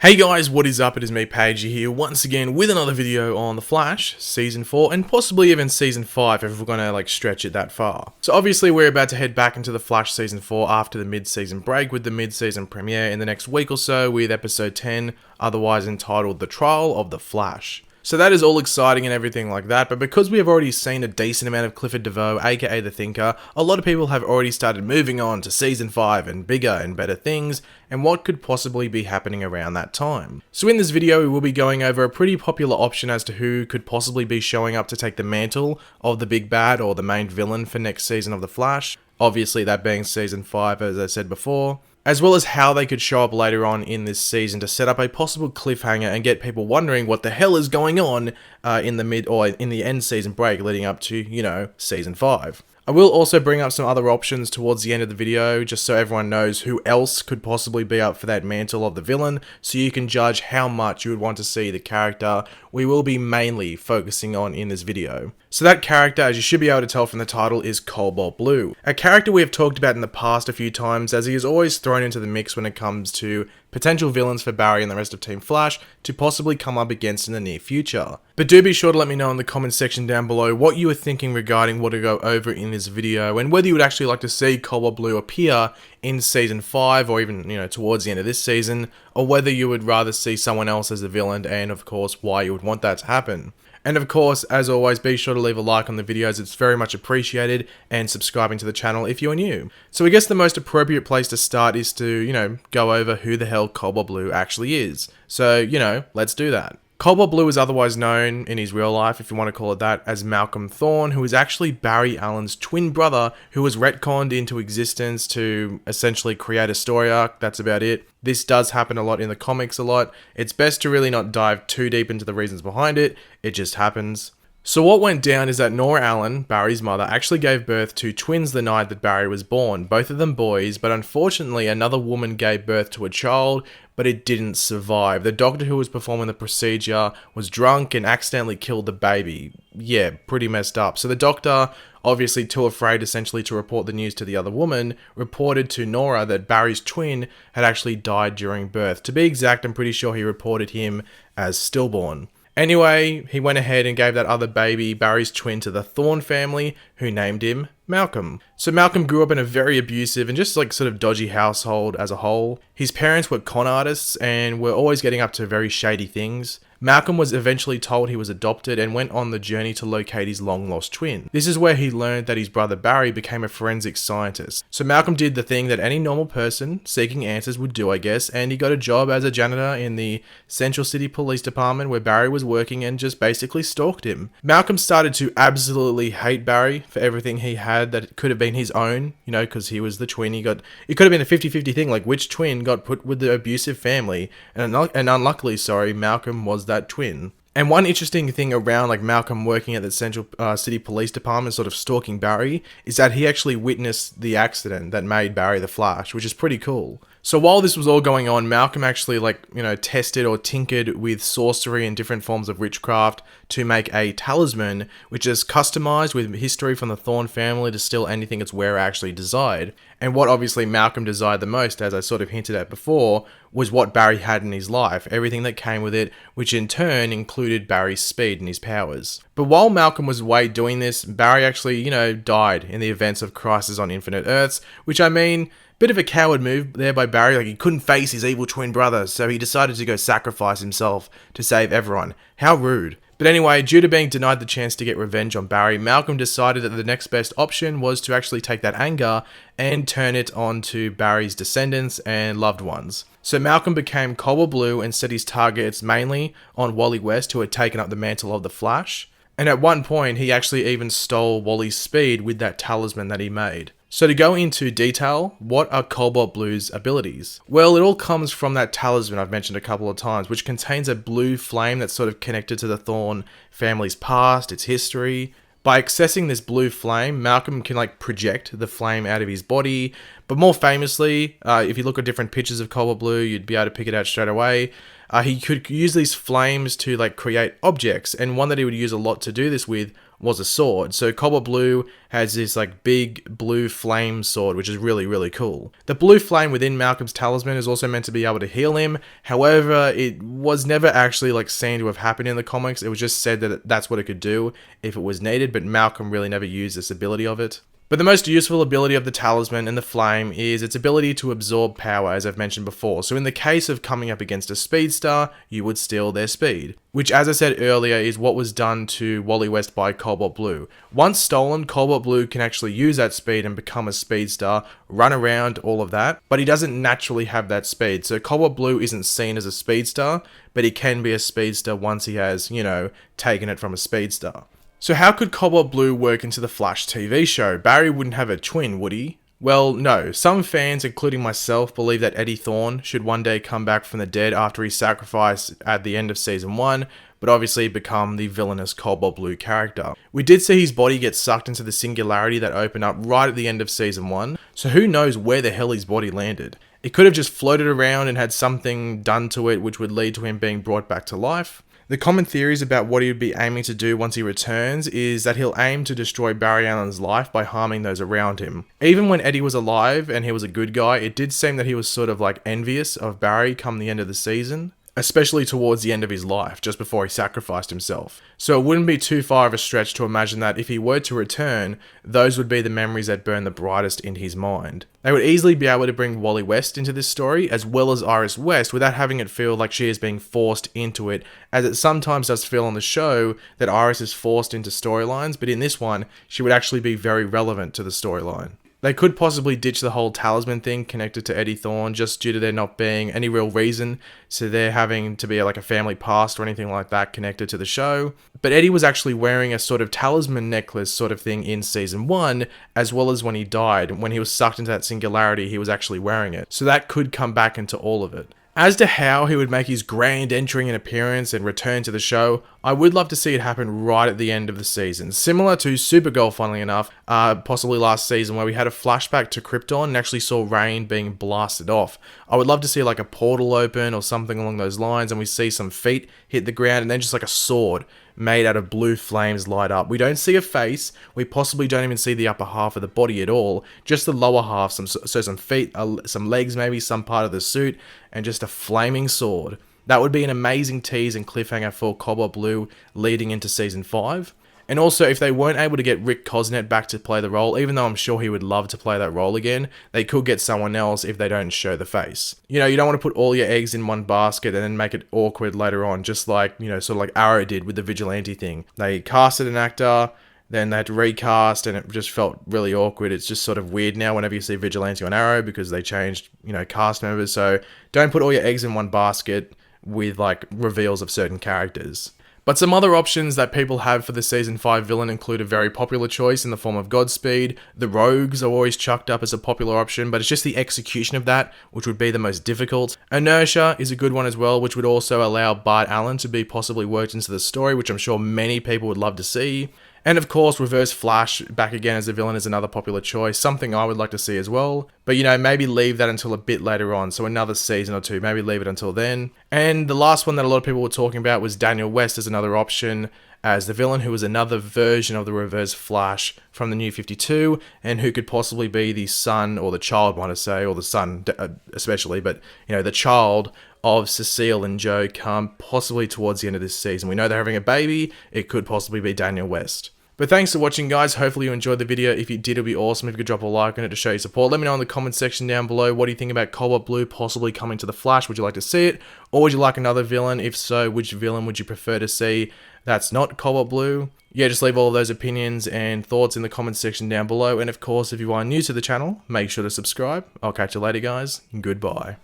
Hey guys, what is up? It is me, Pagey here, once again with another video on The Flash, Season 4, and possibly even Season 5 if we're gonna stretch it that far. So obviously we're about to head back into The Flash Season 4 after the mid-season break with the mid-season premiere in the next week or so with Episode 10, otherwise entitled The Trial of the Flash. So that is all exciting and everything like that, but because we have already seen a decent amount of Clifford DeVoe, aka The Thinker, a lot of people have already started moving on to Season 5 and bigger and better things, and what could possibly be happening around that time. So in this video we will be going over a pretty popular option as to who could possibly be showing up to take the mantle of the big bad or the main villain for next season of The Flash, obviously that being Season 5 as I said before, as well as how they could show up later on in this season to set up a possible cliffhanger and get people wondering what the hell is going on in the mid or in the end season break leading up to, you know, Season 5. I will also bring up some other options towards the end of the video, just so everyone knows who else could possibly be up for that mantle of the villain, so you can judge how much you would want to see the character we will be mainly focusing on in this video. So that character, as you should be able to tell from the title, is Cobalt Blue. A character we have talked about in the past a few times, as he is always thrown into the mix when it comes to potential villains for Barry and the rest of Team Flash to possibly come up against in the near future. But do be sure to let me know in the comment section down below what you are thinking regarding what to go over in this video, and whether you would actually like to see Cobalt Blue appear in Season 5 or even, you know, towards the end of this season, or whether you would rather see someone else as the villain, and of course why you would want that to happen. And of course, as always, be sure to leave a like on the videos, it's very much appreciated, and subscribing to the channel if you are new. So I guess the most appropriate place to start is to, you know, go over who the hell Cobalt Blue actually is. So, you know, let's do that. Cobalt Blue is otherwise known in his real life, if you want to call it that, as Malcolm Thorne, who is actually Barry Allen's twin brother who was retconned into existence to essentially create a story arc. That's about it. This does happen a lot in the comics a lot. It's best to really not dive too deep into the reasons behind it. It just happens. So what went down is that Nora Allen, Barry's mother, actually gave birth to twins the night that Barry was born, both of them boys, but unfortunately another woman gave birth to a child, but it didn't survive. The doctor who was performing the procedure was drunk and accidentally killed the baby. Yeah, pretty messed up. So the doctor, obviously too afraid essentially to report the news to the other woman, reported to Nora that Barry's twin had actually died during birth. To be exact, I'm pretty sure he reported him as stillborn. Anyway, he went ahead and gave that other baby, Barry's twin, to the Thorne family, who named him Malcolm. So Malcolm grew up in a very abusive and just like sort of dodgy household as a whole. His parents were con artists and were always getting up to very shady things. Malcolm was eventually told he was adopted and went on the journey to locate his long-lost twin. This is where he learned that his brother Barry became a forensic scientist. So Malcolm did the thing that any normal person seeking answers would do, I guess, and he got a job as a janitor in the Central City Police Department where Barry was working and just basically stalked him. Malcolm started to absolutely hate Barry for everything he had that could have been his own, you know, because he was the twin. It could have been a 50-50 thing, like which twin got put with the abusive family, and unluckily, Malcolm was that twin. And one interesting thing around like Malcolm working at the Central City Police Department sort of stalking Barry is that he actually witnessed the accident that made Barry the Flash, which is pretty cool. So while this was all going on, Malcolm actually tested or tinkered with sorcery and different forms of witchcraft to make a talisman, which is customized with history from the Thorne family to steal anything its wearer actually desired. And what obviously Malcolm desired the most, as I sort of hinted at before, was what Barry had in his life, everything that came with it, which in turn included Barry's speed and his powers. But while Malcolm was away doing this, Barry actually, died in the events of Crisis on Infinite Earths, which I mean, bit of a coward move there by Barry, like he couldn't face his evil twin brother, so he decided to go sacrifice himself to save everyone. How rude. But anyway, due to being denied the chance to get revenge on Barry, Malcolm decided that the next best option was to actually take that anger and turn it on to Barry's descendants and loved ones. So Malcolm became Cobalt Blue and set his targets mainly on Wally West, who had taken up the mantle of the Flash. And at one point, he actually even stole Wally's speed with that talisman that he made. So to go into detail, what are Cobalt Blue's abilities? Well, it all comes from that talisman I've mentioned a couple of times, which contains a blue flame that's sort of connected to the Thorne family's past, its history. By accessing this blue flame, Malcolm can project the flame out of his body, but more famously, if you look at different pictures of Cobalt Blue, you'd be able to pick it out straight away. He could use these flames to create objects, and one that he would use a lot to do this with was a sword. So Cobalt Blue has this like big blue flame sword, which is really, really cool. The blue flame within Malcolm's talisman is also meant to be able to heal him. However, it was never actually like seen to have happened in the comics. It was just said that that's what it could do if it was needed, but Malcolm really never used this ability of it. But the most useful ability of the talisman and the flame is its ability to absorb power, as I've mentioned before. So in the case of coming up against a speedster, you would steal their speed. Which, as I said earlier, is what was done to Wally West by Cobalt Blue. Once stolen, Cobalt Blue can actually use that speed and become a speedster, run around, all of that. But he doesn't naturally have that speed. So Cobalt Blue isn't seen as a speedster, but he can be a speedster once he has, you know, taken it from a speedster. So how could Cobalt Blue work into the Flash TV show? Barry wouldn't have a twin, would he? Well, no. Some fans, including myself, believe that Eddie Thawne should one day come back from the dead after his sacrifice at the end of Season 1, but obviously become the villainous Cobalt Blue character. We did see his body get sucked into the singularity that opened up right at the end of Season 1, so who knows where the hell his body landed. It could have just floated around and had something done to it which would lead to him being brought back to life. The common theories about what he would be aiming to do once he returns is that he'll aim to destroy Barry Allen's life by harming those around him. Even when Eddie was alive and he was a good guy, it did seem that he was sort of like envious of Barry come the end of the season. Especially towards the end of his life, just before he sacrificed himself. So it wouldn't be too far of a stretch to imagine that if he were to return, those would be the memories that burn the brightest in his mind. They would easily be able to bring Wally West into this story, as well as Iris West, without having it feel like she is being forced into it, as it sometimes does feel on the show that Iris is forced into storylines, but in this one, she would actually be very relevant to the storyline. They could possibly ditch the whole talisman thing connected to Eddie Thawne just due to there not being any real reason, so there having to be like a family past or anything like that connected to the show. But Eddie was actually wearing a sort of talisman necklace sort of thing in Season 1, as well as when he died. When he was sucked into that singularity, he was actually wearing it. So that could come back into all of it. As to how he would make his grand entry and appearance and return to the show, I would love to see it happen right at the end of the season. Similar to Supergirl, funnily enough, possibly last season, where we had a flashback to Krypton and actually saw Rain being blasted off. I would love to see like a portal open or something along those lines, and we see some feet hit the ground and then just like a sword made out of blue flames light up. We don't see a face, we possibly don't even see the upper half of the body at all, just the lower half, some feet, some legs maybe, some part of the suit, and just a flaming sword. That would be an amazing tease and cliffhanger for Cobalt Blue leading into Season 5. And also, if they weren't able to get Rick Cosnet back to play the role, even though I'm sure he would love to play that role again, they could get someone else if they don't show the face. You know, you don't want to put all your eggs in one basket and then make it awkward later on, just like, you know, sort of like Arrow did with the Vigilante thing. They casted an actor, then they had to recast, and it just felt really awkward. It's just sort of weird now whenever you see Vigilante on Arrow because they changed, you know, cast members. So don't put all your eggs in one basket with like reveals of certain characters. But some other options that people have for the Season 5 villain include a very popular choice in the form of Godspeed. The Rogues are always chucked up as a popular option, but it's just the execution of that which would be the most difficult. Inertia is a good one as well, which would also allow Bart Allen to be possibly worked into the story, which I'm sure many people would love to see. And of course, Reverse Flash back again as a villain is another popular choice, something I would like to see as well. But you know, maybe leave that until a bit later on, so another season or two, maybe leave it until then. And the last one that a lot of people were talking about was Daniel West as another option as the villain, who was another version of the Reverse Flash from the New 52, and who could possibly be the son, or the child, want to say, or the son especially, but you know, the child of Cecile and Joe come possibly towards the end of this season. We know they're having a baby, it could possibly be Daniel West. But thanks for watching, guys. Hopefully you enjoyed the video. If you did, it would be awesome if you could drop a like on it to show your support. Let me know in the comment section down below, what do you think about Cobalt Blue possibly coming to the Flash? Would you like to see it? Or would you like another villain? If so, which villain would you prefer to see that's not Cobalt Blue? Yeah, just leave all of those opinions and thoughts in the comment section down below. And of course, if you are new to the channel, make sure to subscribe. I'll catch you later, guys. Goodbye.